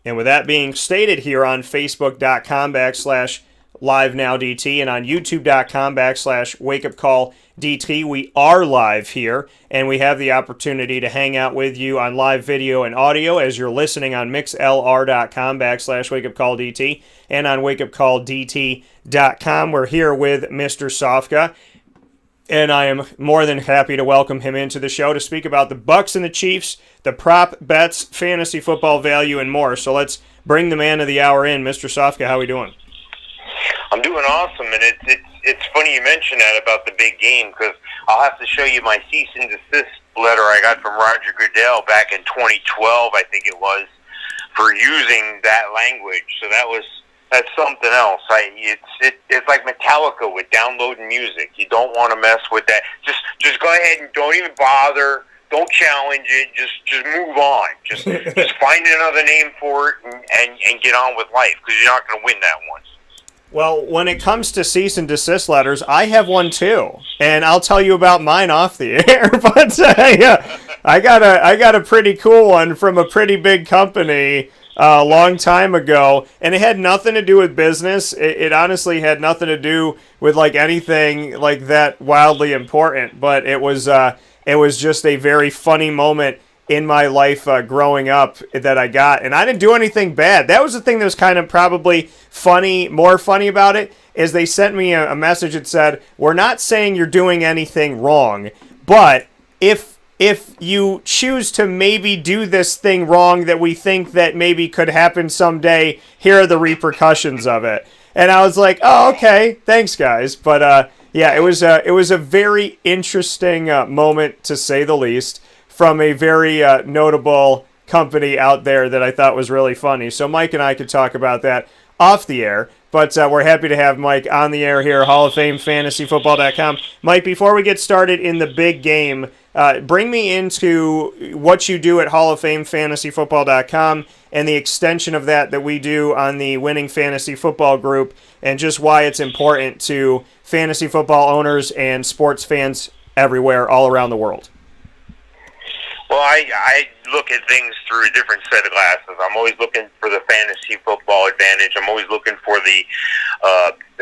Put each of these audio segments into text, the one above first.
And with that being stated, here on Facebook.com/LiveNowDT and on YouTube.com/WakeUpCallDT, we are live here, and we have the opportunity to hang out with you on live video and audio as you're listening on MixLR.com/WakeUpCallDT and on WakeUpCallDT.com. We're here with Mr. Sofka, and I am more than happy to welcome him into the show to speak about the Bucs and the Chiefs, the prop bets, fantasy football value, and more. So let's bring the man of the hour in. Mr. Sofka, how are we doing? I'm doing awesome, and it's funny you mention that about the big game, because I'll have to show you my cease and desist letter I got from Roger Goodell back in 2012, I think it was, for using that language. So that's something else. It's like Metallica with downloading music. You don't want to mess with that. Just go ahead and don't even bother. Don't challenge it. Just move on. Just find another name for it and get on with life, because you're not going to win that one. Well, when it comes to cease and desist letters, I have one too, and I'll tell you about mine off the air. But yeah, I got a pretty cool one from a pretty big company a long time ago, and it had nothing to do with business. It honestly had nothing to do with like anything like that wildly important. But it was just a very funny moment in my life growing up that I got, and I didn't do anything bad. That was the thing that was kind of probably more funny about it, is they sent me a message that said, "We're not saying you're doing anything wrong, but if you choose to maybe do this thing wrong that we think that maybe could happen someday, here are the repercussions of it." And I was like, "Oh, okay, thanks, guys." But yeah, it was a very interesting moment, to say the least, from a very notable company out there that I thought was really funny. So Mike and I could talk about that off the air, but we're happy to have Mike on the air here, Hall of Fame FantasyFootball.com. Mike, before we get started in the big game, bring me into what you do at Hall of Fame FantasyFootball.com and the extension of that we do on the Winning Fantasy Football Group, and just why it's important to fantasy football owners and sports fans everywhere, all around the world. Well, I look at things through a different set of glasses. I'm always looking for the fantasy football advantage. I'm always looking for the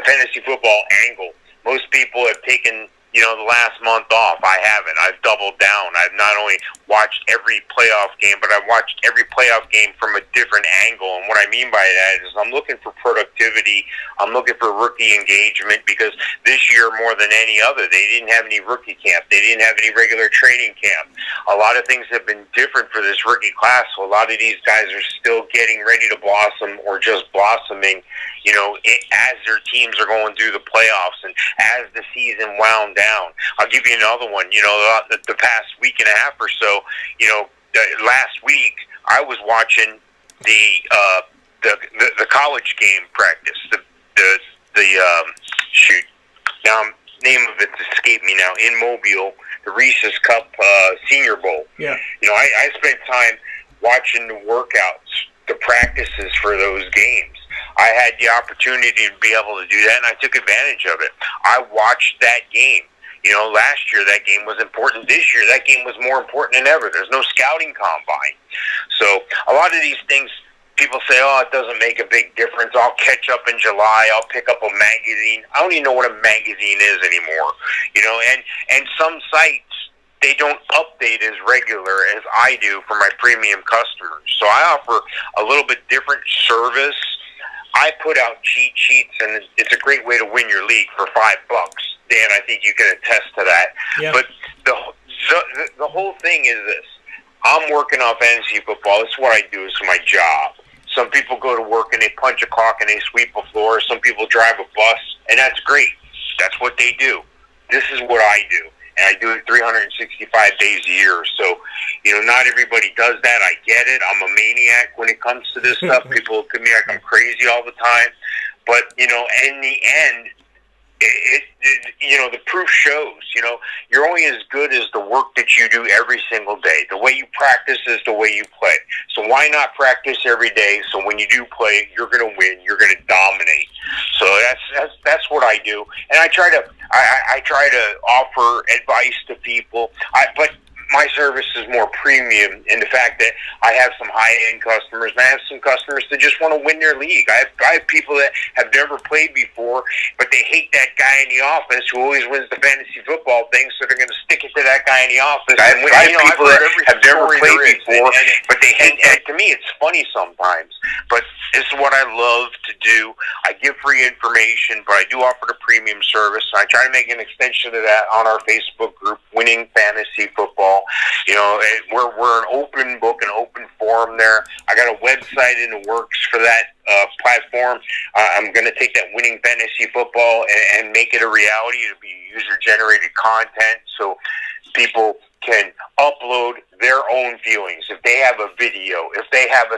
fantasy football angle. Most people have taken, the last month off. I haven't. I've doubled down. I've not only watched every playoff game, but I've watched every playoff game from a different angle. And what I mean by that is I'm looking for productivity. I'm looking for rookie engagement, because this year, more than any other, they didn't have any rookie camp. They didn't have any regular training camp. A lot of things have been different for this rookie class, so a lot of these guys are still getting ready to blossom, or just blossoming, as their teams are going through the playoffs and as the season wound down. I'll give you another one. The past week and a half or so, last week I was watching the college game practice. Shoot, now name of it's escaped me now. In Mobile, the Reese's Cup Senior Bowl. Yeah. I spent time watching the workouts, the practices for those games. I had the opportunity to be able to do that, and I took advantage of it. I watched that game. Last year that game was important. This year that game was more important than ever. There's no scouting combine. So a lot of these things, people say, "Oh, it doesn't make a big difference. I'll catch up in July. I'll pick up a magazine." I don't even know what a magazine is anymore. And some sites, they don't update as regular as I do for my premium customers. So I offer a little bit different service. I put out cheat sheets, and it's a great way to win your league for $5. Dan, I think you can attest to that. Yeah. But the whole thing is this. I'm working on fantasy football. This is what I do. It's my job. Some people go to work and they punch a clock and they sweep a floor. Some people drive a bus, and that's great. That's what they do. This is what I do. And I do it 365 days a year. So, not everybody does that. I get it. I'm a maniac when it comes to this stuff. People look at me like I'm crazy all the time. But, in the end, the proof shows, you're only as good as the work that you do every single day. The way you practice is the way you play. So why not practice every day, so when you do play, you're going to win, you're going to dominate. So that's what I do. And I try to offer advice to people. But my service is more premium in the fact that I have some high-end customers, and I have some customers that just want to win their league. I have people that have never played before, but they hate that guy in the office who always wins the fantasy football thing, so they're going to stick it to that guy in the office. I have people that have never played before, but they hate. And to me, it's funny sometimes, but this is what I love to do. I give free information, but I do offer the premium service. I try to make an extension of that on our Facebook group, Winning Fantasy Football. You know, we're an open book, an open forum there. I got a website in the works for that platform. I'm going to take that Winning Fantasy Football and make it a reality. It'll be user-generated content, so people can upload their own feelings. If they have a video, if they have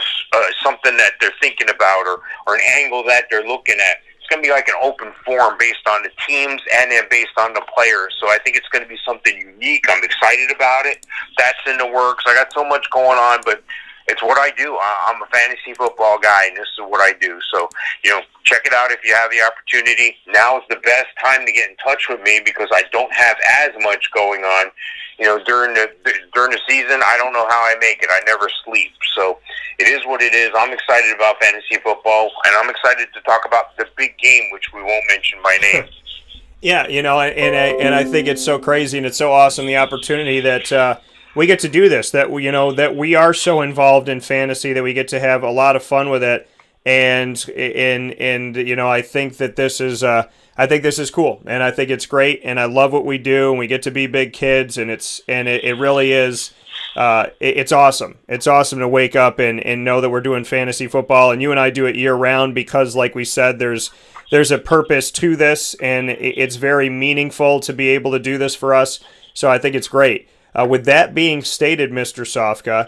something that they're thinking about, or an angle that they're looking at, it's going to be like an open forum based on the teams and then based on the players. So I think it's going to be something unique. I'm excited about it. That's in the works. I got so much going on, but it's what I do. I'm a fantasy football guy, and this is what I do. So, you know, check it out if you have the opportunity. Now is the best time to get in touch with me because I don't have as much going on. You know, during the season, I don't know how I make it. I never sleep. So it is what it is. I'm excited about fantasy football, and I'm excited to talk about the big game, which we won't mention by name. Yeah, you know, and I think it's so crazy and it's so awesome, the opportunity that we get to do this, that we are so involved in fantasy that we get to have a lot of fun with it, and you know, I think that this is cool, and I think it's great, and I love what we do, and we get to be big kids, and it really is. It's awesome. It's awesome to wake up and know that we're doing fantasy football, and you and I do it year round because, like we said, there's a purpose to this, and it's very meaningful to be able to do this for us. So I think it's great. With that being stated, Mr. Sofka,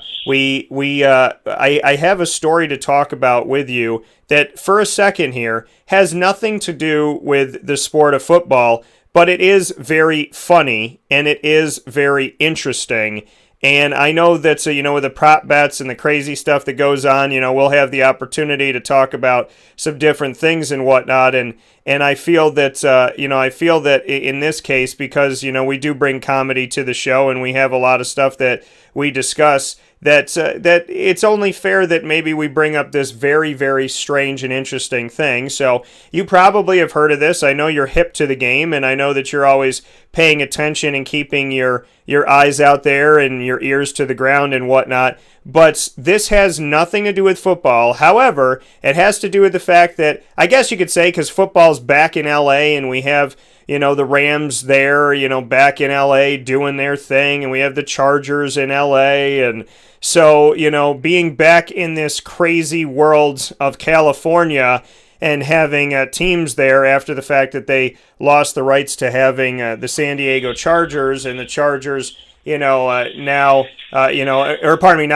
I have a story to talk about with you that, for a second here, has nothing to do with the sport of football, but it is very funny and it is very interesting. And I know that, with the prop bets and the crazy stuff that goes on, we'll have the opportunity to talk about some different things and whatnot. And I feel that, in this case, because, we do bring comedy to the show and we have a lot of stuff that we discuss, that it's only fair that maybe we bring up this very, very strange and interesting thing. So you probably have heard of this. I know you're hip to the game, and I know that you're always paying attention and keeping your eyes out there and your ears to the ground and whatnot. But this has nothing to do with football. However, it has to do with the fact that, I guess you could say, because football's back in LA and we have, the Rams there, back in LA doing their thing, and we have the Chargers in LA, and so, being back in this crazy world of California and having teams there after the fact that they lost the rights to having the San Diego Chargers, and the Chargers, not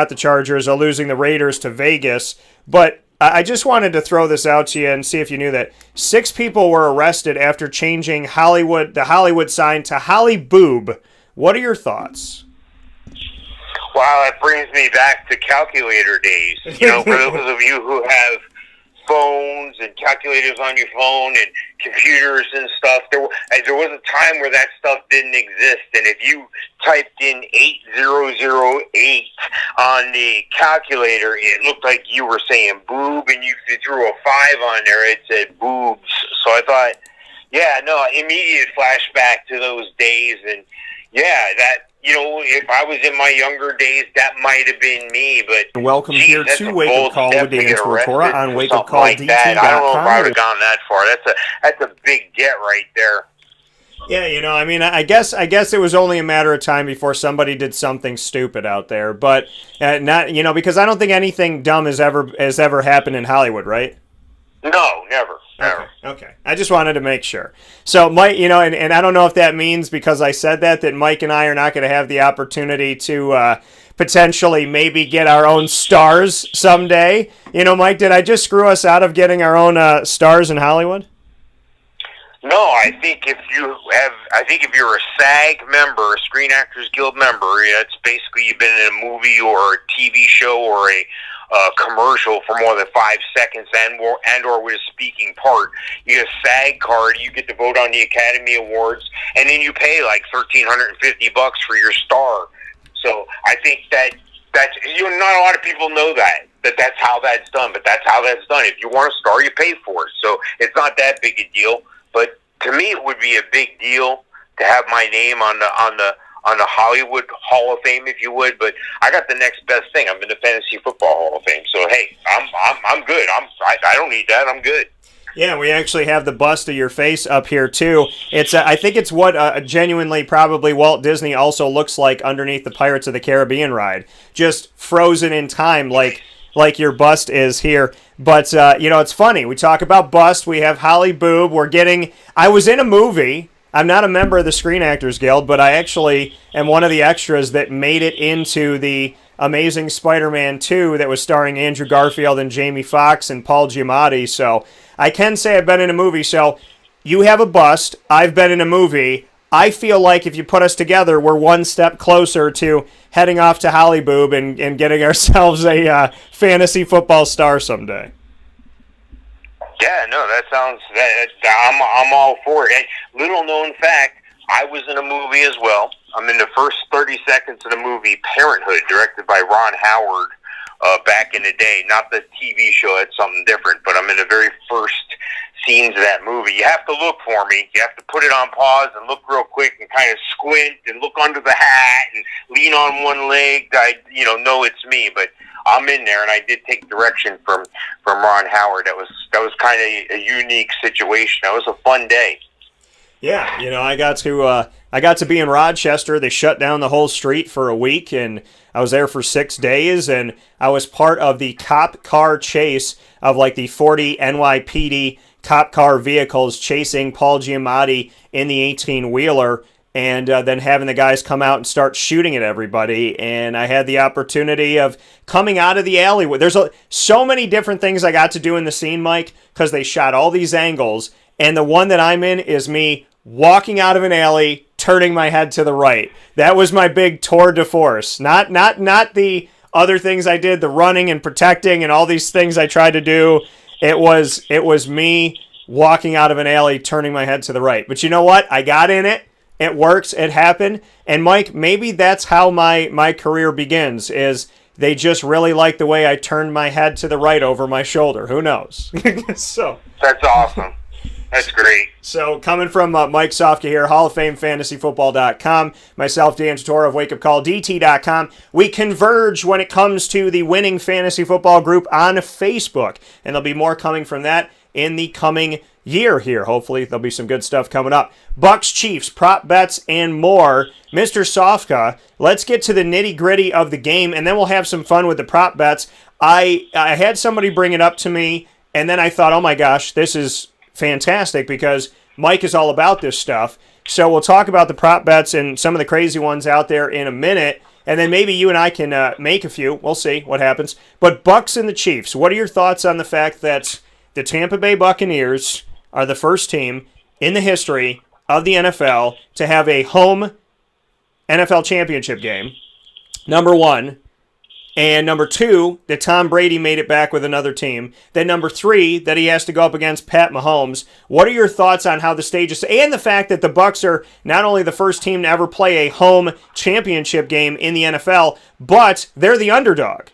the Chargers, are losing the Raiders to Vegas. But I just wanted to throw this out to you and see if you knew that 6 people were arrested after changing the Hollywood sign to Holly Boob. What are your thoughts? Wow, that brings me back to calculator days. For those of you who have phones and calculators on your phone and computers and stuff, there was a time where that stuff didn't exist, and if you typed in 8008 on the calculator, it looked like you were saying boob, and you threw a 5 on there, it said boobs. So I thought, immediate flashback to those days, and if I was in my younger days, that might have been me, but... Welcome here to Wake Up Call with Dan Tortora on wakeupcalldt.com. I don't know if I would have gone that far. That's a big get right there. Yeah, I guess it was only a matter of time before somebody did something stupid out there, but not, because I don't think anything dumb has ever happened in Hollywood, right? No, never. Okay. I just wanted to make sure. So, Mike, and I don't know if that means, because I said that Mike and I are not going to have the opportunity to potentially maybe get our own stars someday. Mike, did I just screw us out of getting our own stars in Hollywood? No, I think if you're a SAG member, a Screen Actors Guild member, it's basically you've been in a movie or a TV show or a commercial for more than 5 seconds and or with a speaking part. You get a SAG card, you get to vote on the Academy Awards, and then you pay like $1,350 for your star. So I think that's not a lot of people know that's how that's done, but that's how that's done. If you want a star, you pay for it. So it's not that big a deal. But to me, it would be a big deal to have my name on the Hollywood Hall of Fame, if you would. But I got the next best thing. I'm in the Fantasy Football Hall of Fame. So hey, I'm good. I don't need that. I'm good. Yeah, we actually have the bust of your face up here too. It's I think it's what genuinely probably Walt Disney also looks like underneath the Pirates of the Caribbean ride, just frozen in time, like your bust is here. But it's funny. We talk about bust. We have Holly Boob. I was in a movie. I'm not a member of the Screen Actors Guild, but I actually am one of the extras that made it into the Amazing Spider-Man 2 that was starring Andrew Garfield and Jamie Foxx and Paul Giamatti. So I can say I've been in a movie. So you have a bust. I've been in a movie. I feel like if you put us together, we're one step closer to heading off to Holly Boob and getting ourselves a fantasy football star someday. Yeah, no, that sounds. I'm all for it. And little known fact, I was in a movie as well. I'm in the first 30 seconds of the movie Parenthood, directed by Ron Howard, back in the day. Not the TV show; it's something different. But I'm in the very first scenes of that movie. You have to look for me. You have to put it on pause and look real quick and kind of squint and look under the hat and lean on one leg. I know it's me, but I'm in there, and I did take direction from Ron Howard. That was kind of a unique situation. That was a fun day. Yeah, I got to be in Rochester. They shut down the whole street for a week, and I was there for 6 days, and I was part of the cop car chase of like the 40 NYPD cop car vehicles chasing Paul Giamatti in the 18-wheeler. And then having the guys come out and start shooting at everybody. And I had the opportunity of coming out of the alleyway. There's so many different things I got to do in the scene, Mike, because they shot all these angles. And the one that I'm in is me walking out of an alley, turning my head to the right. That was my big tour de force. Not the other things I did, the running and protecting and all these things I tried to do. It was me walking out of an alley, turning my head to the right. But you know what? I got in it. It works. It happened. And Mike, maybe that's how my career begins, is they just really like the way I turned my head to the right over my shoulder. Who knows? So that's awesome. That's great. So coming from Mike Sofka here, Hall of Fame FantasyFootball.com, myself, Dan Tortora of WakeUpCallDT.com, we converge when it comes to the Winning Fantasy Football group on Facebook. And there'll be more coming from that in the coming year here. Hopefully there'll be some good stuff coming up. Bucs, Chiefs, prop bets, and more. Mr. Sofka, let's get to the nitty-gritty of the game, and then we'll have some fun with the prop bets. I had somebody bring it up to me, and then I thought, oh my gosh, this is fantastic because Mike is all about this stuff. So we'll talk about the prop bets and some of the crazy ones out there in a minute, and then maybe you and I can make a few. We'll see what happens. But Bucs and the Chiefs, what are your thoughts on the fact that the Tampa Bay Buccaneers are the first team in the history of the NFL to have a home NFL championship game, number one, and number two, that Tom Brady made it back with another team, then number three, that he has to go up against Pat Mahomes. What are your thoughts on how the stage is, and the fact that the Bucs are not only the first team to ever play a home championship game in the NFL, but they're the underdog?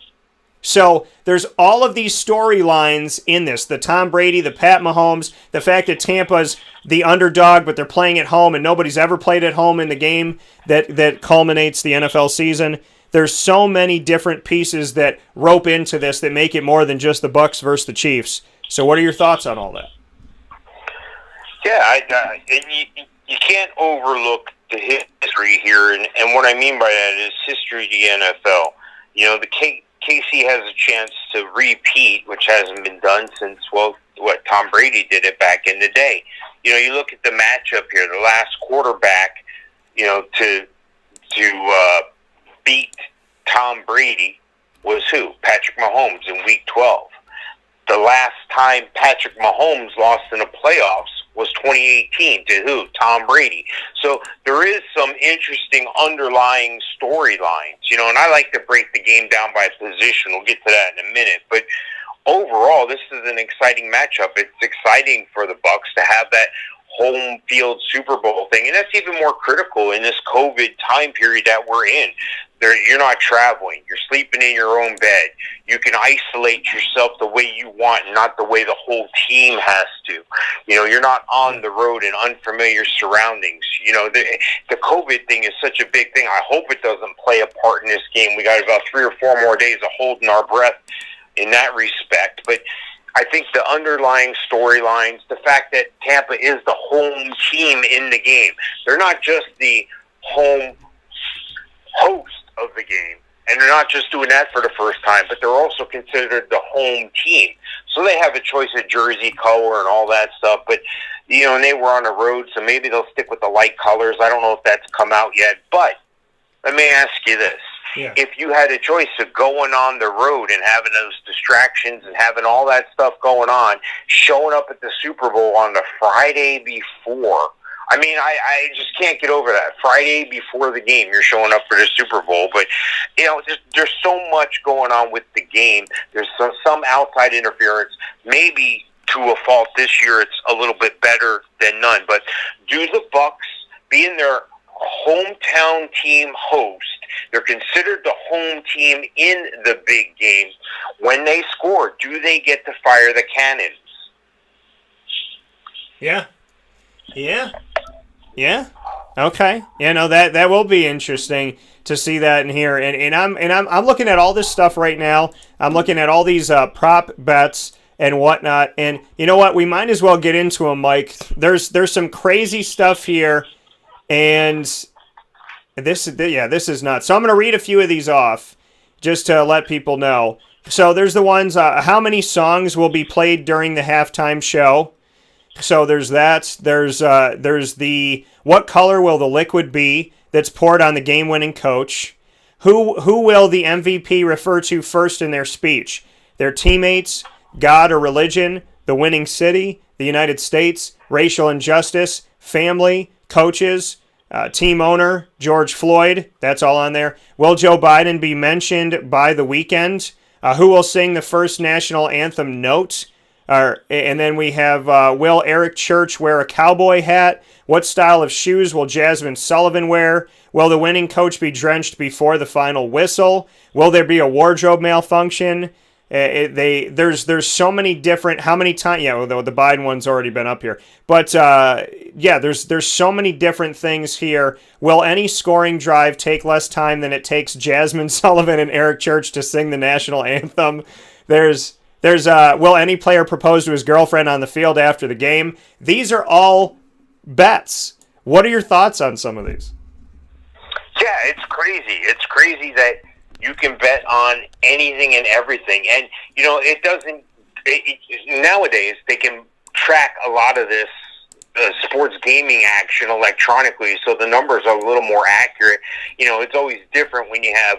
So there's all of these storylines in this. The Tom Brady, the Pat Mahomes, the fact that Tampa's the underdog, but they're playing at home and nobody's ever played at home in the game that culminates the NFL season. There's so many different pieces that rope into this that make it more than just the Bucs versus the Chiefs. So what are your thoughts on all that? Yeah, you can't overlook the history here. And what I mean by that is history of the NFL. KC has a chance to repeat, which hasn't been done since, Tom Brady did it back in the day. You look at the matchup here, the last quarterback, to beat Tom Brady was who? Patrick Mahomes in Week 12. The last time Patrick Mahomes lost in the playoffs was 2018 to who? Tom Brady. So there is some interesting underlying storylines, and I like to break the game down by position. We'll get to that in a minute. But overall, this is an exciting matchup. It's exciting for the Bucs to have that home field Super Bowl thing, and that's even more critical in this COVID time period that we're in. You're not traveling. You're sleeping in your own bed. You can isolate yourself the way you want, not the way the whole team has to. You're not on the road in unfamiliar surroundings. The COVID thing is such a big thing. I hope it doesn't play a part in this game. We got about 3 or 4 more days of holding our breath in that respect. But I think the underlying storylines, the fact that Tampa is the home team in the game. They're not just the home host of the game, and they're not just doing that for the first time, but they're also considered the home team. So they have a choice of jersey color and all that stuff, but and they were on the road, so maybe they'll stick with the light colors. I don't know if that's come out yet, but let me ask you this. Yeah. If you had a choice of going on the road and having those distractions and having all that stuff going on, showing up at the Super Bowl on the Friday before, I just can't get over that. Friday before the game, you're showing up for the Super Bowl. But, there's so much going on with the game. There's some outside interference. Maybe to a fault this year, it's a little bit better than none. But do the Bucs, being their hometown team host, they're considered the home team in the big game. When they score, do they get to fire the cannons? Yeah. Okay. That will be interesting to see that in here. And I'm looking at all this stuff right now. I'm looking at all these prop bets and whatnot. And you know what? We might as well get into them, Mike. There's some crazy stuff here, and this is nuts. So I'm going to read a few of these off just to let people know. So there's the ones, how many songs will be played during the halftime show? So there's that. There's the what color will the liquid be that's poured on the game-winning coach? Who will the MVP refer to first in their speech? Their teammates, God or religion, the winning city, the United States, racial injustice, family, coaches, team owner, George Floyd. That's all on there. Will Joe Biden be mentioned by the weekend? Who will sing the first national anthem note? And then we have, will Eric Church wear a cowboy hat? What style of shoes will Jasmine Sullivan wear? Will the winning coach be drenched before the final whistle? Will there be a wardrobe malfunction? There's so many different, how many times, the Biden one's already been up here. But, there's so many different things here. Will any scoring drive take less time than it takes Jasmine Sullivan and Eric Church to sing the national anthem? There's will any player propose to his girlfriend on the field after the game? These are all bets. What are your thoughts on some of these? Yeah, it's crazy. It's crazy that you can bet on anything and everything. And, it doesn't... nowadays, they can track a lot of this sports gaming action electronically, so the numbers are a little more accurate. It's always different when you have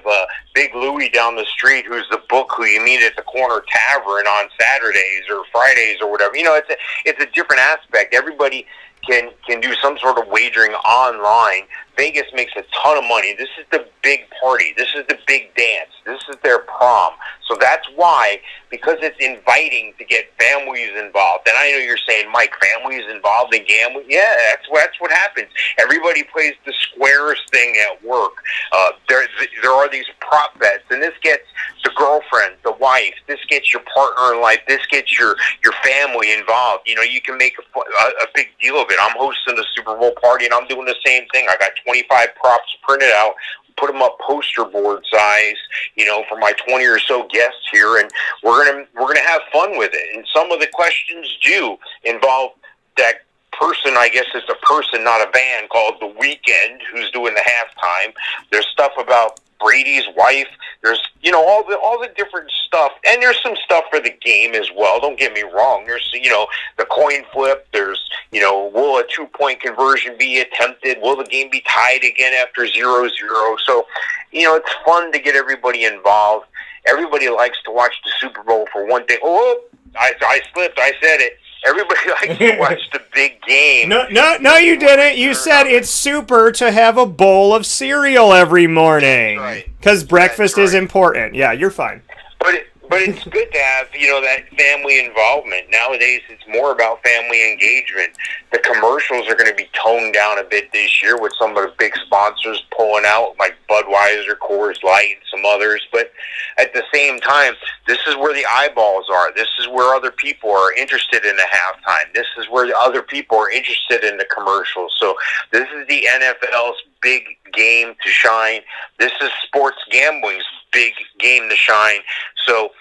Big Louie down the street, who's the book who you meet at the corner tavern on Saturdays or Fridays or whatever. It's a different aspect. Everybody can do some sort of wagering online. Vegas makes a ton of money. This is the big party. This is the big dance. This is their prom. So that's why, because it's inviting to get families involved. And I know you're saying, Mike, families involved in gambling? Yeah, that's what happens. Everybody plays the squares thing at work. There are these prop bets, and this gets the girlfriend, the wife. This gets your partner in life. This gets your family involved. You can make a big deal of it. I'm hosting a Super Bowl party, and I'm doing the same thing. I got 25 props printed out, put them up poster board size, for my 20 or so guests here, and we're gonna have fun with it. And some of the questions do involve that person. I guess it's a person, not a band, called The Weeknd, who's doing the halftime. There's stuff about Brady's wife. There's all the different stuff, and there's some stuff for the game as well. Don't get me wrong. There's the coin flip. There's will a 2-point conversion be attempted? Will the game be tied again after 0-0? So it's fun to get everybody involved. Everybody likes to watch the Super Bowl for one thing. Oh, I slipped. I said it. Everybody likes to watch the big game. No, you didn't. You said it's super to have a bowl of cereal every morning. That's right. Because breakfast is important. Yeah, you're fine. But But it's good to have, that family involvement. Nowadays, it's more about family engagement. The commercials are going to be toned down a bit this year with some of the big sponsors pulling out, like Budweiser, Coors Light, and some others. But at the same time, this is where the eyeballs are. This is where other people are interested in the halftime. This is where the other people are interested in the commercials. So this is the NFL's big game to shine. This is sports gambling's big game to shine. So,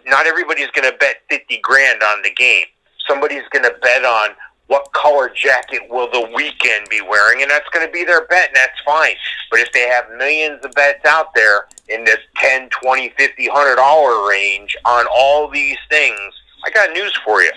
not everybody's going to bet 50 grand on the game. Somebody's going to bet on what color jacket will the weekend be wearing, and that's going to be their bet, and that's fine. But if they have millions of bets out there in the $10, $20, $50, $100 range on all these things, I got news for you.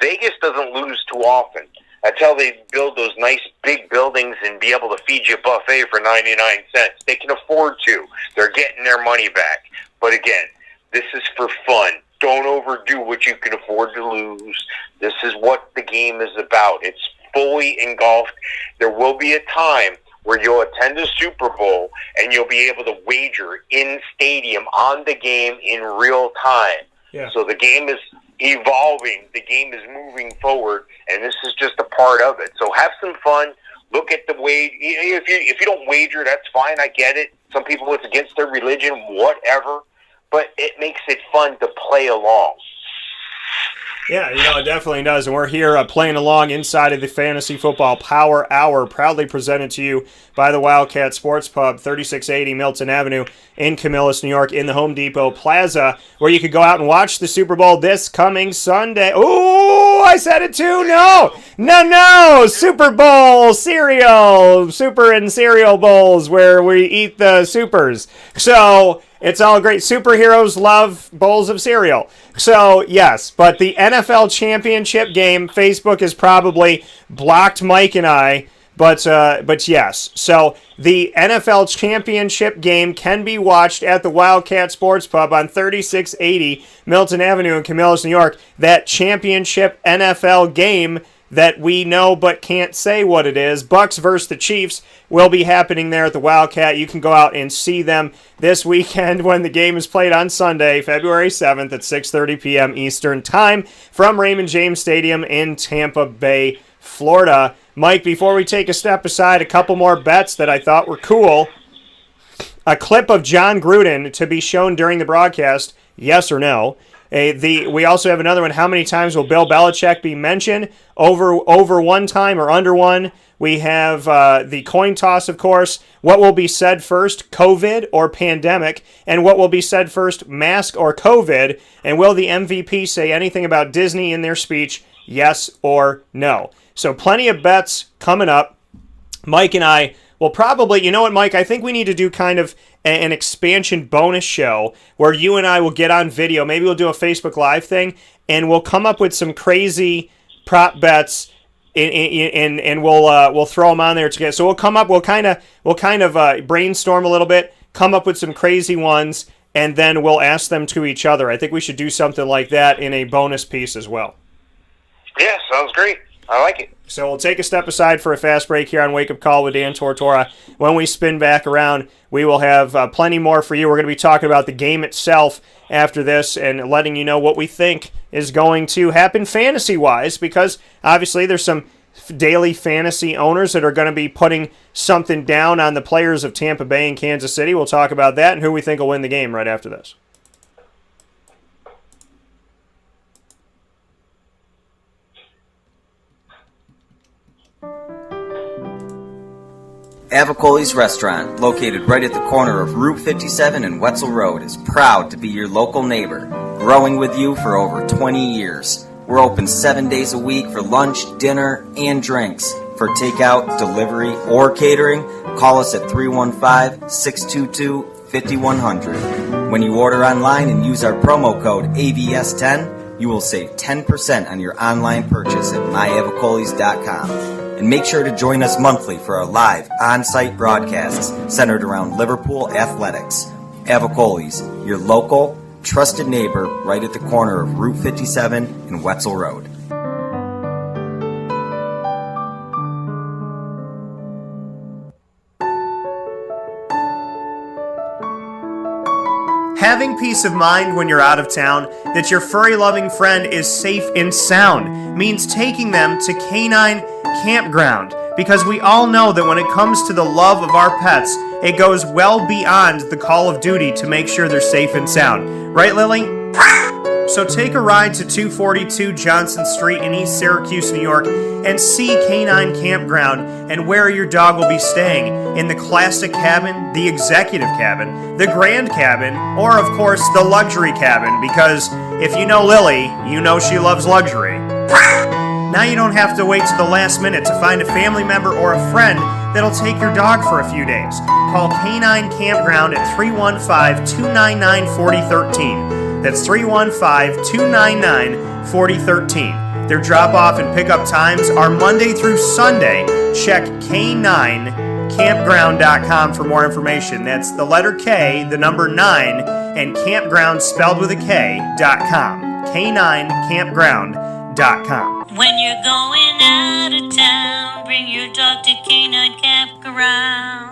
Vegas doesn't lose too often. That's how they build those nice big buildings and be able to feed you a buffet for 99 cents. They can afford to. They're getting their money back. But again, this is for fun. Don't overdo what you can afford to lose. This is what the game is about. It's fully engulfed. There will be a time where you'll attend a Super Bowl and you'll be able to wager in stadium on the game in real time. Yeah. So the game is evolving. The game is moving forward, and this is just a part of it. So have some fun. Look at the way. If you don't wager, that's fine. I get it. Some people, it's against their religion, whatever. But it makes it fun to play along. Yeah, it definitely does. And we're here playing along inside of the Fantasy Football Power Hour, proudly presented to you by the Wildcat Sports Pub, 3680 Milton Avenue in Camillus, New York, in the Home Depot Plaza, where you could go out and watch the Super Bowl this coming Sunday. Ooh, I said it too. No. Super Bowl cereal, Super and Cereal Bowls, where we eat the supers. So it's all great. Superheroes love bowls of cereal. So, yes, but the NFL Championship game, Facebook has probably blocked Mike and I, but yes. So, the NFL Championship game can be watched at the Wildcat Sports Pub on 3680 Milton Avenue in Camillus, New York. That championship NFL game that we know but can't say what it is, Bucs versus the Chiefs, will be happening there at the Wildcat. You can go out and see them this weekend when the game is played on Sunday, February 7th at 6:30 p.m. Eastern Time from Raymond James Stadium in Tampa Bay, Florida. Mike, before we take a step aside, a couple more bets that I thought were cool. A clip of John Gruden to be shown during the broadcast, yes or no? We also have another one. How many times will Bill Belichick be mentioned? Over one time or under one? We have the coin toss, of course. What will be said first, COVID or pandemic? And what will be said first, mask or COVID? And will the MVP say anything about Disney in their speech, yes or no? So plenty of bets coming up. Mike and I will probably, you know what, Mike? I think we need to do kind of an expansion bonus show where you and I will get on video. Maybe we'll do a Facebook Live thing, and we'll come up with some crazy prop bets, and we'll throw them on there together. So we'll kind of brainstorm a little bit, come up with some crazy ones, and then we'll ask them to each other. I think we should do something like that in a bonus piece as well. Yeah, sounds great. I like it. So we'll take a step aside for a fast break here on Wake Up Call with Dan Tortora. When we spin back around, we will have plenty more for you. We're going to be talking about the game itself after this and letting you know what we think is going to happen fantasy-wise, because obviously there's some daily fantasy owners that are going to be putting something down on the players of Tampa Bay and Kansas City. We'll talk about that and who we think will win the game right after this. Avicoli's Restaurant, located right at the corner of Route 57 and Wetzel Road, is proud to be your local neighbor, growing with you for over 20 years. We're open 7 days a week for lunch, dinner, and drinks. For takeout, delivery, or catering, call us at 315-622-5100. When you order online and use our promo code AVS10, you will save 10% on your online purchase at myavicolis.com. And make sure to join us monthly for our live on-site broadcasts centered around Liverpool athletics. Avicoli's, your local, trusted neighbor right at the corner of Route 57 and Wetzel Road. Having peace of mind when you're out of town that your furry-loving friend is safe and sound means taking them to Canine Campground, because we all know that when it comes to the love of our pets, it goes well beyond the call of duty to make sure they're safe and sound. Right, Lily? So take a ride to 242 Johnson Street in East Syracuse, New York, and see Canine Campground and where your dog will be staying, in the classic cabin, the executive cabin, the grand cabin, or of course the luxury cabin, because if you know Lily, you know she loves luxury. Now you don't have to wait to the last minute to find a family member or a friend that'll take your dog for a few days. Call Canine Campground at 315-299-4013. That's 315-299-4013. Their drop-off and pickup times are Monday through Sunday. Check K9campground.com for more information. That's the letter K, the number 9, and campground spelled with a K.com. K9campground.com. When you're going out of town, bring your dog to Canine Campground.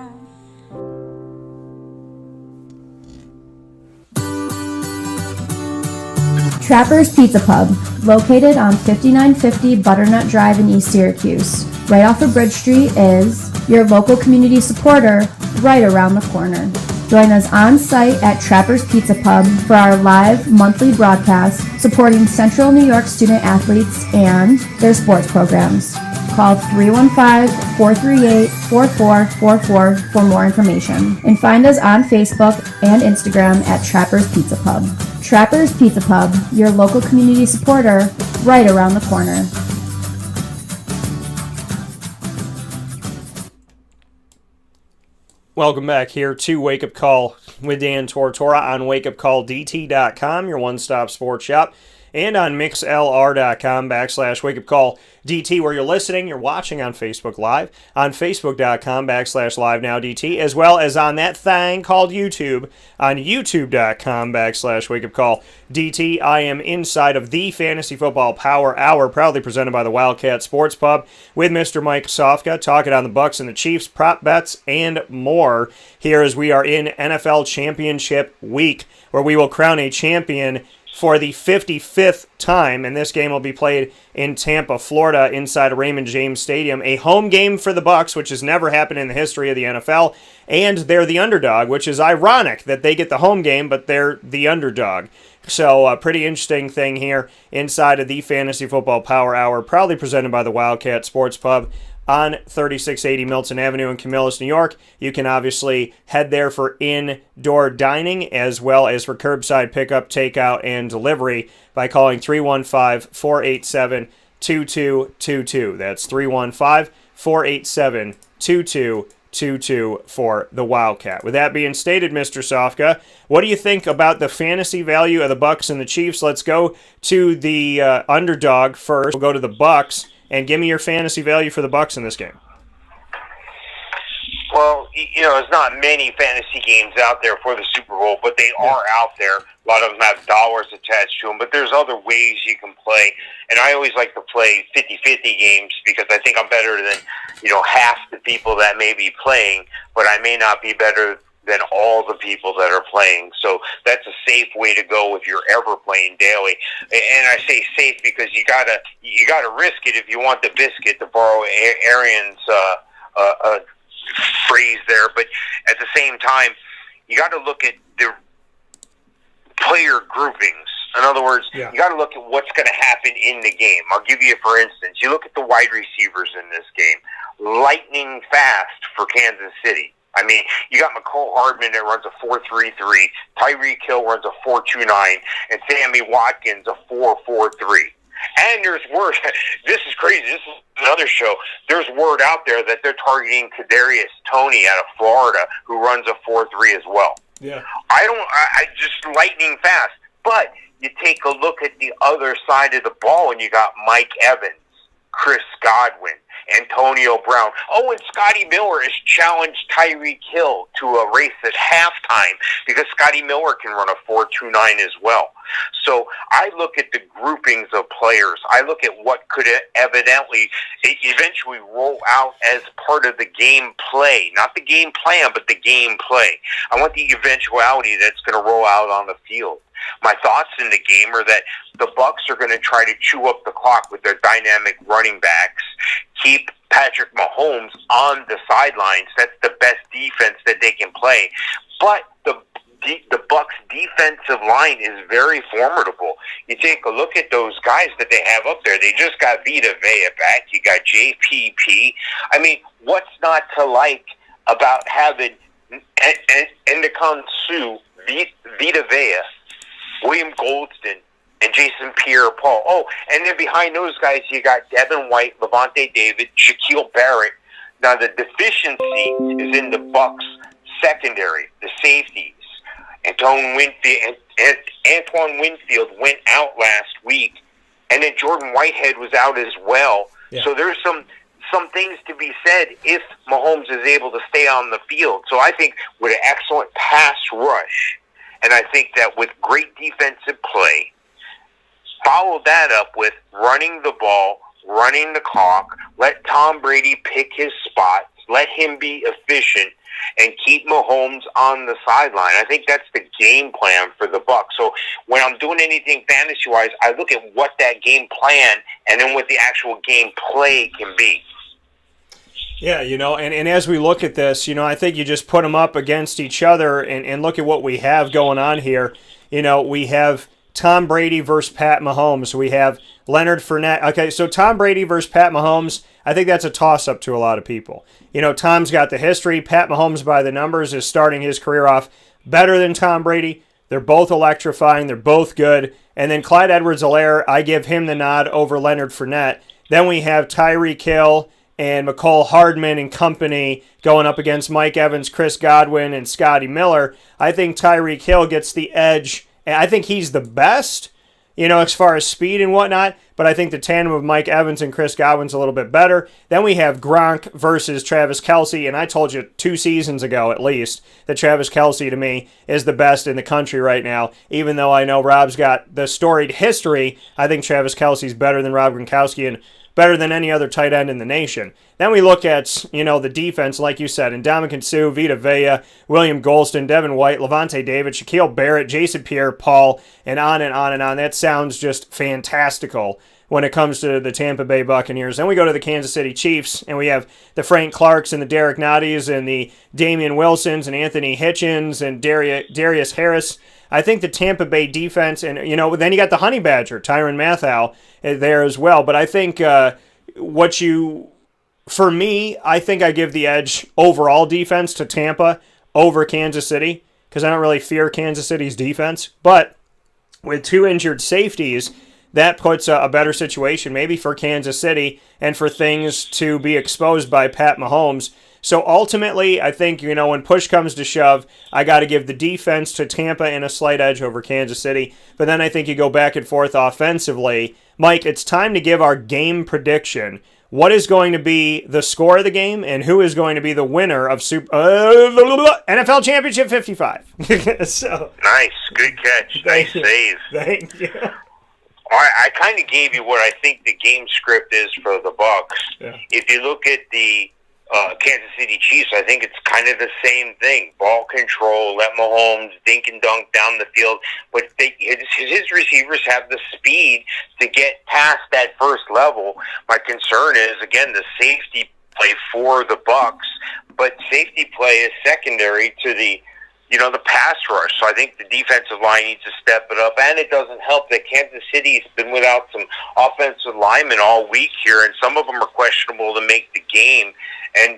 Trapper's Pizza Pub, located on 5950 Butternut Drive in East Syracuse. Right off of Bridge Street is your local community supporter right around the corner. Join us on site at Trapper's Pizza Pub for our live monthly broadcast supporting Central New York student athletes and their sports programs. Call 315-438-4444 for more information. And find us on Facebook and Instagram at Trapper's Pizza Pub. Trapper's Pizza Pub, your local community supporter, right around the corner. Welcome back here to Wake Up Call with Dan Tortora on wakeupcalldt.com, your one-stop sports shop, and on mixlr.com/wakeupcalldt, where you're listening, you're watching on Facebook Live, on facebook.com/livenowdt, as well as on that thing called YouTube, on youtube.com/wakeupcalldt. I am inside of the Fantasy Football Power Hour, proudly presented by the Wildcat Sports Pub, with Mr. Mike Sofka, talking on the Bucs and the Chiefs, prop bets, and more, here as we are in NFL Championship Week, where we will crown a champion for the 55th time, and this game will be played in Tampa, Florida, inside of Raymond James Stadium. A home game for the Bucs, which has never happened in the history of the NFL, and they're the underdog, which is ironic that they get the home game, but they're the underdog. So a pretty interesting thing here inside of the Fantasy Football Power Hour, proudly presented by the Wildcat Sports Pub on 3680 Milton Avenue in Camillus, New York. You can obviously head there for indoor dining as well as for curbside pickup, takeout, and delivery by calling 315-487-2222. That's 315-487-2222 for the Wildcat. With that being stated, Mr. Sofka, what do you think about the fantasy value of the Bucs and the Chiefs? Let's go to the underdog first. We'll go to the Bucs. And give me your fantasy value for the Bucs in this game. Well, there's not many fantasy games out there for the Super Bowl, but they are out there. A lot of them have dollars attached to them, but there's other ways you can play. And I always like to play 50-50 games because I think I'm better than, half the people that may be playing, but I may not be better than all the people that are playing. So that's a safe way to go if you're ever playing daily. And I say safe because you gotta risk it if you want the biscuit, to borrow Arian's phrase there. But at the same time, you got to look at the player groupings. In other words, you got to look at what's going to happen in the game. I'll give you, for instance, you look at the wide receivers in this game. Lightning fast for Kansas City. I mean, you got McCole Hardman that runs a 4.33, Tyreek Hill runs a 4.29, and Sammy Watkins a 4.43. And there's word, this is crazy, this is another show, there's word out there that they're targeting Kadarius Toney out of Florida, who runs a 4.3 as well. Yeah. I just lightning fast. But you take a look at the other side of the ball, and you got Mike Evans, Chris Godwin, Antonio Brown. Oh, and Scotty Miller has challenged Tyreek Hill to a race at halftime because Scotty Miller can run a 4.29 as well. So I look at the groupings of players. I look at what could eventually roll out as part of the game play. Not the game plan, but the game play. I want the eventuality that's going to roll out on the field. My thoughts in the game are that the Bucs are going to try to chew up the clock with their dynamic running backs, keep Patrick Mahomes on the sidelines. That's the best defense that they can play. But the Bucs defensive line is very formidable. You take a look at those guys that they have up there. They just got Vita Vea back. You got JPP. I mean, what's not to like about having Ndamukong Suh, Vita Vea, William Goldston, and Jason Pierre-Paul. Oh, and then behind those guys, you got Devin White, Levante David, Shaquille Barrett. Now, the deficiency is in the Bucs secondary, the safeties. Antoine Winfield went out last week, and then Jordan Whitehead was out as well. Yeah. So there's some things to be said if Mahomes is able to stay on the field. So I think with an excellent pass rush, and I think that with great defensive play, follow that up with running the ball, running the clock, let Tom Brady pick his spots, let him be efficient, and keep Mahomes on the sideline. I think that's the game plan for the Bucs. So when I'm doing anything fantasy-wise, I look at what that game plan and then what the actual game play can be. Yeah, and as we look at this, I think you just put them up against each other and look at what we have going on here. We have Tom Brady versus Pat Mahomes. We have Leonard Fournette. Okay, so Tom Brady versus Pat Mahomes, I think that's a toss-up to a lot of people. Tom's got the history. Pat Mahomes, by the numbers, is starting his career off better than Tom Brady. They're both electrifying. They're both good. And then Clyde Edwards-Helaire, I give him the nod over Leonard Fournette. Then we have Tyreek Hill and McCole Hardman and company going up against Mike Evans, Chris Godwin, and Scotty Miller. I think Tyreek Hill gets the edge. And I think he's the best, as far as speed and whatnot. But I think the tandem of Mike Evans and Chris Godwin's a little bit better. Then we have Gronk versus Travis Kelce. And I told you 2 seasons ago, at least, that Travis Kelce, to me, is the best in the country right now. Even though I know Rob's got the storied history, I think Travis Kelce's better than Rob Gronkowski and better than any other tight end in the nation. Then we look at, the defense, like you said, Ndamukong Suh, Vita Vea, William Goldston, Devin White, Levante David, Shaquille Barrett, Jason Pierre-Paul, and on and on and on. That sounds just fantastical when it comes to the Tampa Bay Buccaneers. Then we go to the Kansas City Chiefs, and we have the Frank Clarks and the Derek Notties and the Damian Wilsons and Anthony Hitchens and Darius Harris. I think the Tampa Bay defense, and then you got the Honey Badger, Tyrann Mathieu, there as well. But I think for me, I think I give the edge overall defense to Tampa over Kansas City because I don't really fear Kansas City's defense. But with 2 injured safeties, that puts a better situation maybe for Kansas City and for things to be exposed by Pat Mahomes. So ultimately, I think, when push comes to shove, I got to give the defense to Tampa and a slight edge over Kansas City. But then I think you go back and forth offensively. Mike, it's time to give our game prediction. What is going to be the score of the game and who is going to be the winner of NFL Championship 55? So, nice. Good catch. Nice save. Thank you. I kind of gave you what I think the game script is for the Bucs. Yeah. If you look at the Kansas City Chiefs, I think it's kind of the same thing. Ball control, let Mahomes dink and dunk down the field. But his receivers have the speed to get past that first level. My concern is, again, the safety play for the Bucs. But safety play is secondary to the pass rush. So I think the defensive line needs to step it up. And it doesn't help that Kansas City's been without some offensive linemen all week here, and some of them are questionable to make the game. And,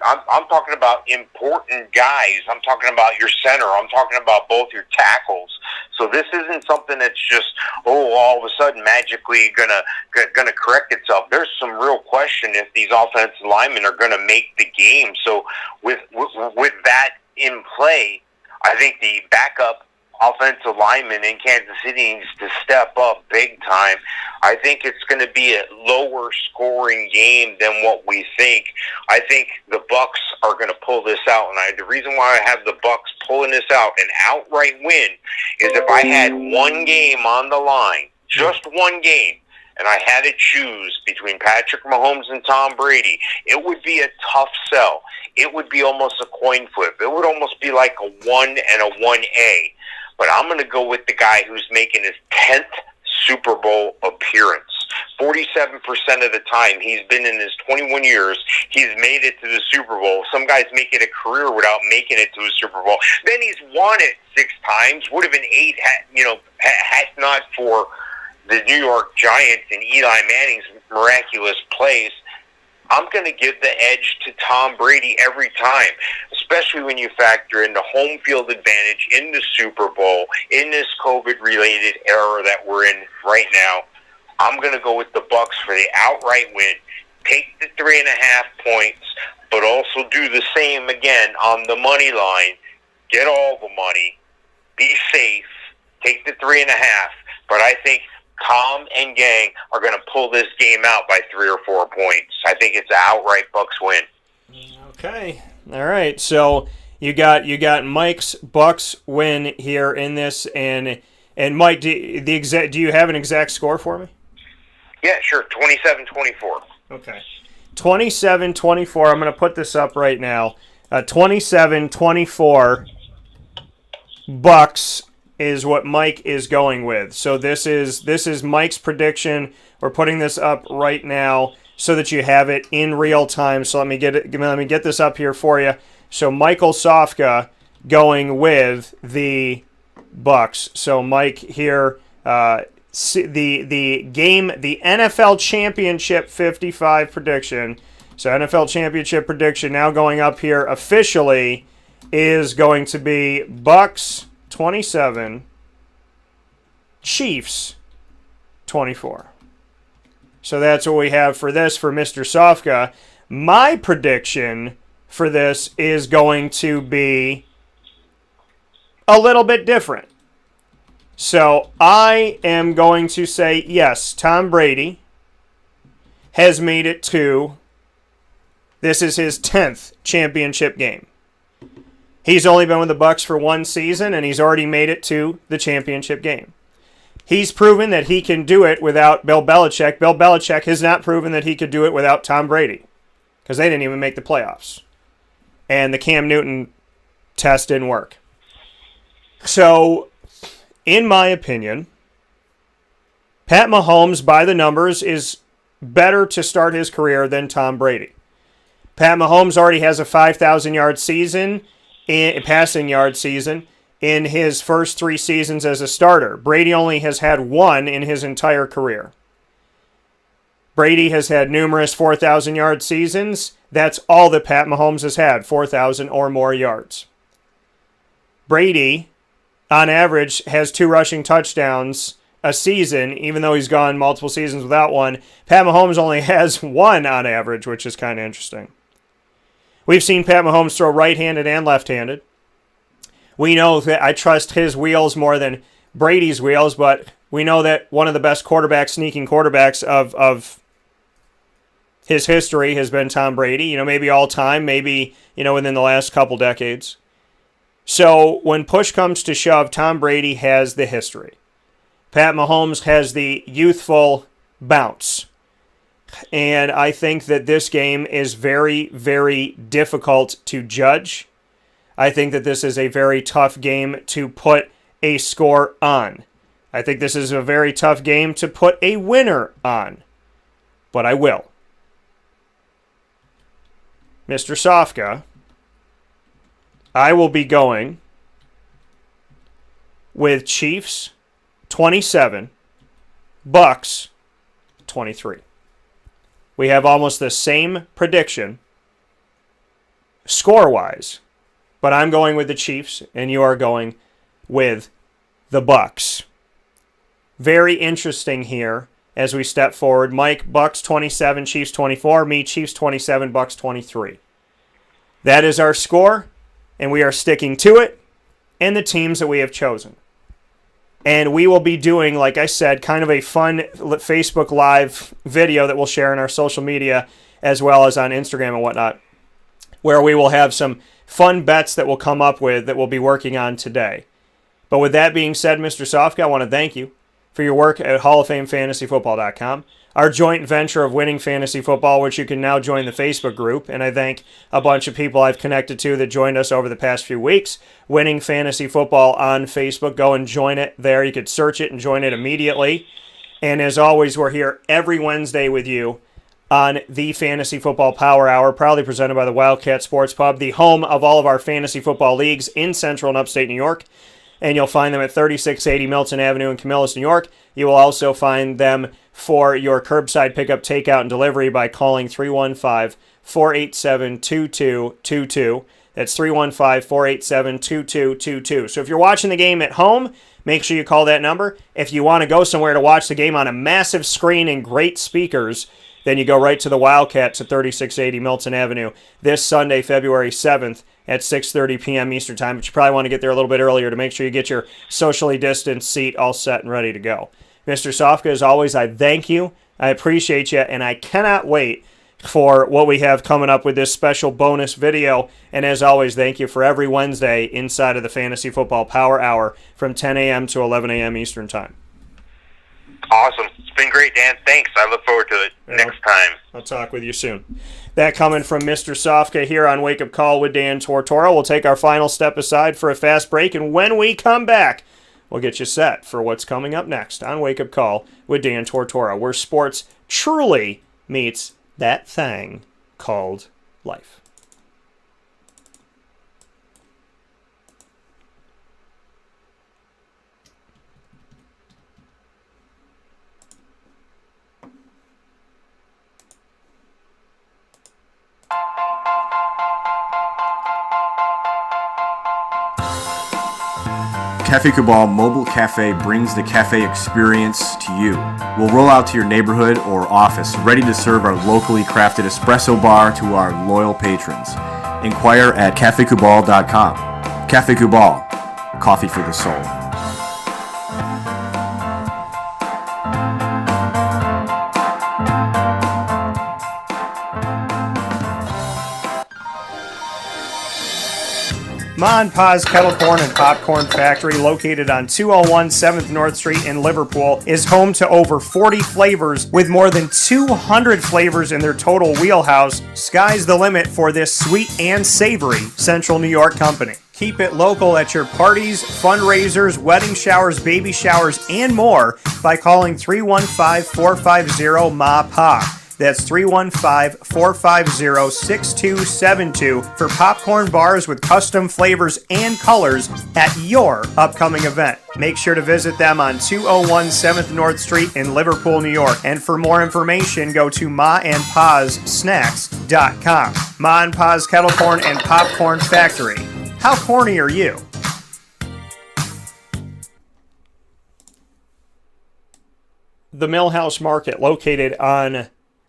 I'm talking about important guys. I'm talking about your center. I'm talking about both your tackles. So this isn't something that's just, all of a sudden magically gonna correct itself. There's some real question if these offensive linemen are gonna make the game. So with that in play, I think the backup offensive lineman in Kansas City needs to step up big time. I think it's going to be a lower scoring game than what we think. I think the Bucs are going to pull this out, and the reason why I have the Bucs pulling this out, an outright win, is if I had one game on the line, just one game, and I had to choose between Patrick Mahomes and Tom Brady, it would be a tough sell. It would be almost a coin flip. It would almost be like a 1 and a 1A. But I'm going to go with the guy who's making his 10th Super Bowl appearance. 47% of the time he's been in his 21 years, he's made it to the Super Bowl. Some guys make it a career without making it to a Super Bowl. Then he's won it 6 times. Would have been 8, had not for the New York Giants and Eli Manning's miraculous plays. I'm going to give the edge to Tom Brady every time, especially when you factor in the home field advantage in the Super Bowl, in this COVID-related era that we're in right now. I'm going to go with the Bucs for the outright win. Take the 3.5 points, but also do the same again on the money line. Get all the money. Be safe. Take the 3.5. But I think Tom and gang are going to pull this game out by 3 or 4 points. I think it's an outright Bucs win. Okay. All right. So you got Mike's Bucs win here in this, and Mike, do you have an exact score for me? Yeah, sure. 27-24. Okay. 27-24. I'm going to put this up right now. 27-24 Bucs is what Mike is going with. So this is Mike's prediction. We're putting this up right now so that you have it in real time. So let me get this up here for you. So Michael Sofka going with the Bucs. So Mike here, the game, the NFL Championship 55 prediction. So NFL Championship prediction now going up here officially is going to be Bucs 27, Chiefs 24. So that's what we have for this for Mr. Sofka. My prediction for this is going to be a little bit different. So I am going to say, yes, Tom Brady has made it to, this is his 10th championship game. He's only been with the Bucs for 1 season, and he's already made it to the championship game. He's proven that he can do it without Bill Belichick. Bill Belichick has not proven that he could do it without Tom Brady, because they didn't even make the playoffs. And the Cam Newton test didn't work. So, in my opinion, Pat Mahomes, by the numbers, is better to start his career than Tom Brady. Pat Mahomes already has a 5,000-yard season, passing yard season, in his first 3 seasons as a starter. Brady only has had 1 in his entire career. Brady has had numerous 4,000-yard seasons. That's all that Pat Mahomes has had, 4,000 or more yards. Brady, on average, has 2 rushing touchdowns a season, even though he's gone multiple seasons without one. Pat Mahomes only has 1 on average, which is kind of interesting. We've seen Pat Mahomes throw right-handed and left-handed. We know that I trust his wheels more than Brady's wheels, but we know that one of the best sneaking quarterbacks of his history has been Tom Brady. Maybe all time, maybe, within the last couple decades. So when push comes to shove, Tom Brady has the history. Pat Mahomes has the youthful bounce. And I think that this game is very, very difficult to judge. I think that this is a very tough game to put a score on. I think this is a very tough game to put a winner on. But I will. Mr. Sofka, I will be going with Chiefs 27, Bucs 23. We have almost the same prediction score-wise, but I'm going with the Chiefs, and you are going with the Bucs. Very interesting here as we step forward. Mike, Bucs 27, Chiefs 24. Me, Chiefs 27, Bucs 23. That is our score, and we are sticking to it and the teams that we have chosen. And we will be doing, like I said, kind of a fun Facebook Live video that we'll share in our social media as well as on Instagram and whatnot, where we will have some fun bets that we'll come up with that we'll be working on today. But with that being said, Mr. Sofka, I want to thank you for your work at HallOfFameFantasyFootball.com, our joint venture of Winning Fantasy Football, which you can now join the Facebook group. And I thank a bunch of people I've connected to that joined us over the past few weeks. Winning Fantasy Football on Facebook. Go and join it there. You could search it and join it immediately. And as always, we're here every Wednesday with you on the Fantasy Football Power Hour, proudly presented by the Wildcat Sports Pub, the home of all of our fantasy football leagues in Central and Upstate New York. And you'll find them at 3680 Milton Avenue in Camillus, New York. You will also find them for your curbside pickup, takeout, and delivery by calling 315-487-2222. That's 315-487-2222. So if you're watching the game at home, make sure you call that number. If you want to go somewhere to watch the game on a massive screen and great speakers, then you go right to the Wildcats at 3680 Milton Avenue this Sunday, February 7th at 6:30 p.m. Eastern Time. But you probably want to get there a little bit earlier to make sure you get your socially distanced seat all set and ready to go. Mr. Sofka, as always, I thank you. I appreciate you, and I cannot wait for what we have coming up with this special bonus video. And as always, thank you for every Wednesday inside of the Fantasy Football Power Hour from 10 a.m. to 11 a.m. Eastern Time. Awesome. It's been great, Dan. Thanks. I look forward to it next time. I'll talk with you soon. That coming from Mr. Sofka here on Wake Up Call with Dan Tortora. We'll take our final step aside for a fast break, and when we come back, we'll get you set for what's coming up next on Wake Up Call with Dan Tortora, where sports truly meets that thing called life. Cafe Cabal Mobile Cafe brings the cafe experience to you. We'll roll out to your neighborhood or office, ready to serve our locally crafted espresso bar to our loyal patrons. Inquire at cafecabal.com. Cafe Cabal, coffee for the soul. Ma and Pa's Kettle Corn and Popcorn Factory, located on 201 7th North Street in Liverpool, is home to over 40 flavors with more than 200 flavors in their total wheelhouse. Sky's the limit for this sweet and savory Central New York company. Keep it local at your parties, fundraisers, wedding showers, baby showers, and more by calling 315-450-MA-PA. That's 315-450-6272 for popcorn bars with custom flavors and colors at your upcoming event. Make sure to visit them on 201 7th North Street in Liverpool, New York. And for more information, go to maandpazsnacks.com. Ma and Pa's Kettle Corn and Popcorn Factory. How corny are you? The Millhouse Market, located on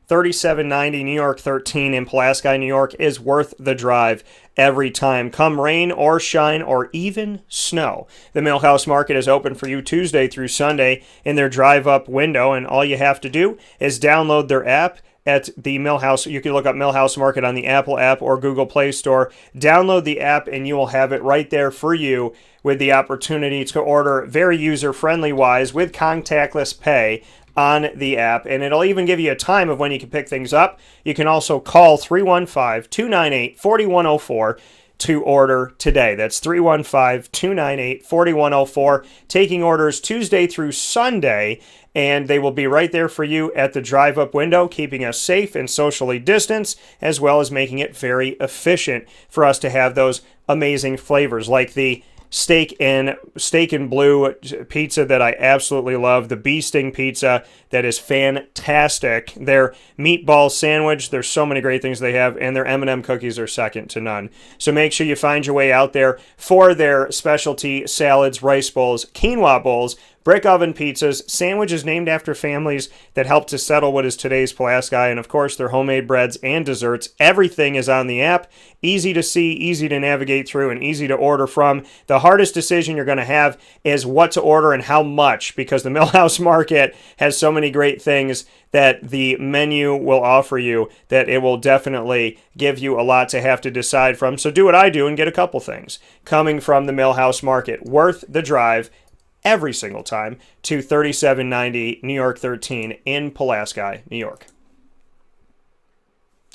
3790 New York 13 in Pulaski, New York, is worth the drive every time. Come rain or shine or even snow, the Millhouse Market is open for you Tuesday through Sunday in their drive-up window, and all you have to do is download their app at the Millhouse. You can look up Millhouse Market on the Apple app or Google Play Store. Download the app and you will have it right there for you with the opportunity to order very user-friendly wise with contactless pay on the app, and it'll even give you a time of when you can pick things up. You can also call 315-298-4104 to order today. That's 315-298-4104, taking orders Tuesday through Sunday, and they will be right there for you at the drive-up window, keeping us safe and socially distanced, as well as making it very efficient for us to have those amazing flavors, like the steak and blue pizza that I absolutely love, the bee sting pizza that is fantastic, their meatball sandwich, there's so many great things they have, and their M&M cookies are second to none. So make sure you find your way out there for their specialty salads, rice bowls, quinoa bowls, brick oven pizzas, sandwiches named after families that helped to settle what is today's Pulaski, and of course their homemade breads and desserts. Everything is on the app. Easy to see, easy to navigate through, and easy to order from. The hardest decision you're going to have is what to order and how much, because the Millhouse Market has so many great things that the menu will offer you that it will definitely give you a lot to have to decide from. So do what I do and get a couple things coming from the Millhouse Market. Worth the drive every single time to 3790 New York 13 in Pulaski, New York.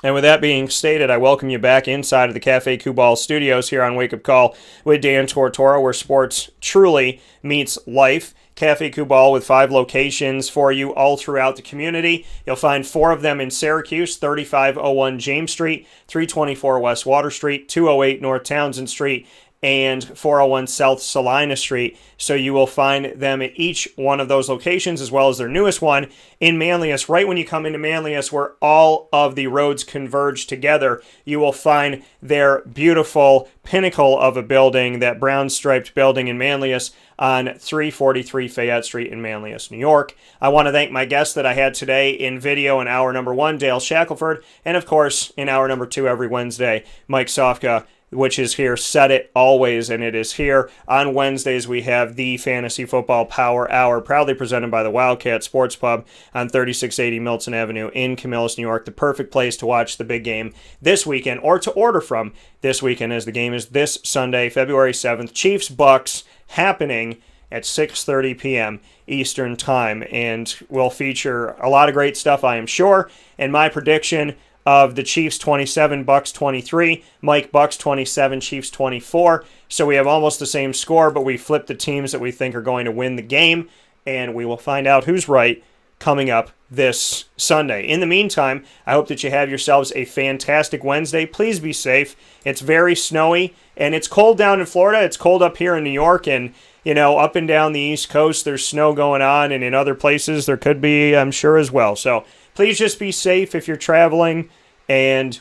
And with that being stated, I welcome you back inside of the Cafe Kubal studios here on Wake Up Call with Dan Tortora, where sports truly meets life. Cafe Kubal with 5 locations for you all throughout the community. You'll find 4 of them in Syracuse, 3501 James Street, 324 West Water Street, 208 North Townsend Street, and 401 South Salina Street. So you will find them at each one of those locations, as well as their newest one in Manlius. Right when you come into Manlius, where all of the roads converge together, you will find their beautiful pinnacle of a building, that brown striped building in Manlius on 343 Fayette Street in Manlius, New York. I want to thank my guests that I had today in video in hour number 1, Dale Shackelford, and of course in hour number 2 every Wednesday, Mike Sofka, which is here, said it always, and it is here. On Wednesdays, we have the Fantasy Football Power Hour, proudly presented by the Wildcat Sports Pub on 3680 Milton Avenue in Camillus, New York. The perfect place to watch the big game this weekend, or to order from this weekend, as the game is this Sunday, February 7th. Chiefs Bucs happening at 6:30 p.m. Eastern Time, and will feature a lot of great stuff, I am sure. And my prediction of the Chiefs 27, Bucs 23, Mike Bucs 27, Chiefs 24. So we have almost the same score, but we flip the teams that we think are going to win the game, and we will find out who's right coming up this Sunday. In the meantime, I hope that you have yourselves a fantastic Wednesday. Please be safe. It's very snowy, and it's cold down in Florida. It's cold up here in New York, and up and down the East Coast, there's snow going on, and in other places there could be, I'm sure, as well. So please just be safe if you're traveling, and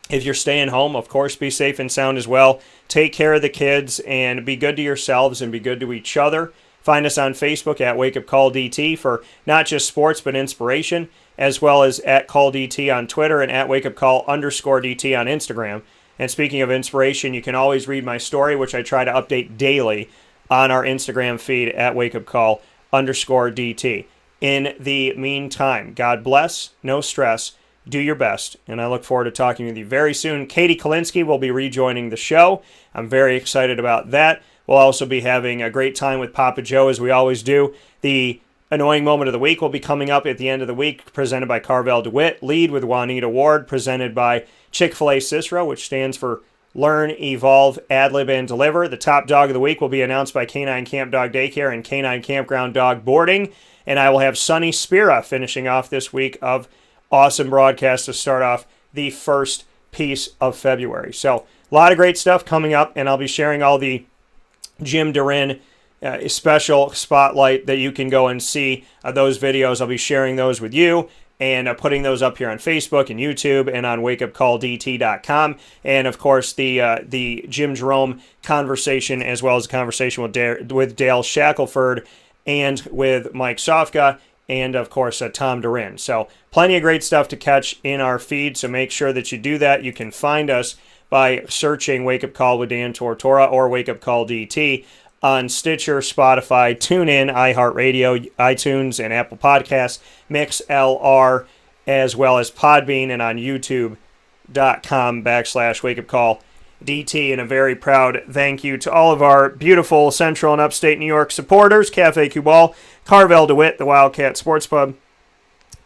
if you're staying home, of course, be safe and sound as well. Take care of the kids, and be good to yourselves and be good to each other. Find us on Facebook at Wake Up Call DT for not just sports but inspiration, as well as at Call DT on Twitter and at Wake Up Call _DT on Instagram. And speaking of inspiration, you can always read my story, which I try to update daily on our Instagram feed at Wake Up Call _DT. In the meantime, God bless, no stress, do your best, and I look forward to talking with you very soon. Katie Kalinsky will be rejoining the show. I'm very excited about that. We'll also be having a great time with Papa Joe, as we always do. The annoying moment of the week will be coming up at the end of the week, presented by Carvel DeWitt. Lead with Juanita Ward, presented by Chick-fil-A Cicero, which stands for Learn, Evolve, Ad-Lib, and Deliver. The top dog of the week will be announced by Canine Camp Dog Daycare and Canine Campground Dog Boarding. And I will have Sonny Spira finishing off this week of awesome broadcast to start off the first piece of February. So a lot of great stuff coming up, and I'll be sharing all the Jim Durin special spotlight that you can go and see those videos. I'll be sharing those with you and putting those up here on Facebook and YouTube and on wakeupcalldt.com. And of course the Jim Jerome conversation, as well as a conversation with Dale Shackelford and with Mike Sofka, and of course Tom Durin. So plenty of great stuff to catch in our feed, so make sure that you do that. You can find us by searching Wake Up Call with Dan Tortora or Wake Up Call DT on Stitcher, Spotify, TuneIn, iHeartRadio, iTunes, and Apple Podcasts, MixLR, as well as Podbean, and on YouTube.com/Wake Up Call DT. And a very proud thank you to all of our beautiful Central and Upstate New York supporters: Cafe Kubal, Carvel DeWitt, the Wildcat Sports Pub,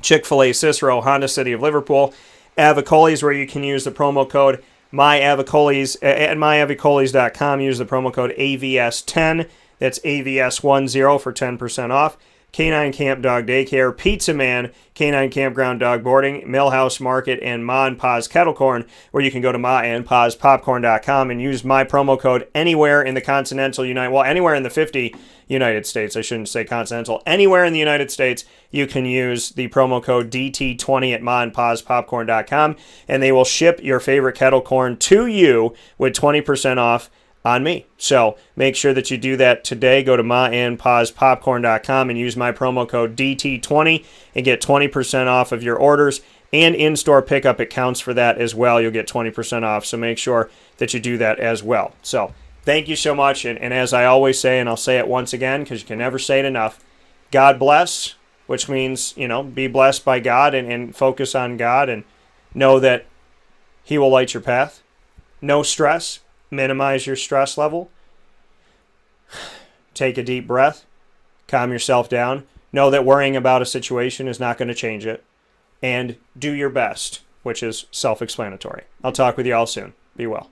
Chick-fil-A Cicero, Honda City of Liverpool, Avicolis, where you can use the promo code MyAvicolis at myavicolis.com. Use the promo code AVS10. That's AVS10 for 10% off. Canine Camp Dog Daycare, Pizza Man, Canine Campground Dog Boarding, Millhouse Market, and Ma and Pa's Kettle Corn, where you can go to maandpaspopcorn.com and use my promo code anywhere in the continental anywhere in the 50 United States. I shouldn't say continental. Anywhere in the United States, you can use the promo code DT20 at maandpaspopcorn.com, and they will ship your favorite kettle corn to you with 20% off on me. So make sure that you do that today. Go to maandpauspopcorn.com and use my promo code DT20 and get 20% off of your orders. And in-store pickup, it counts for that as well. You'll get 20% off. So make sure that you do that as well. So thank you so much. And as I always say, and I'll say it once again because you can never say it enough, God bless, which means, be blessed by God and focus on God and know that He will light your path. No stress. Minimize your stress level. Take a deep breath. Calm yourself down. Know that worrying about a situation is not going to change it. And do your best, which is self-explanatory. I'll talk with you all soon. Be well.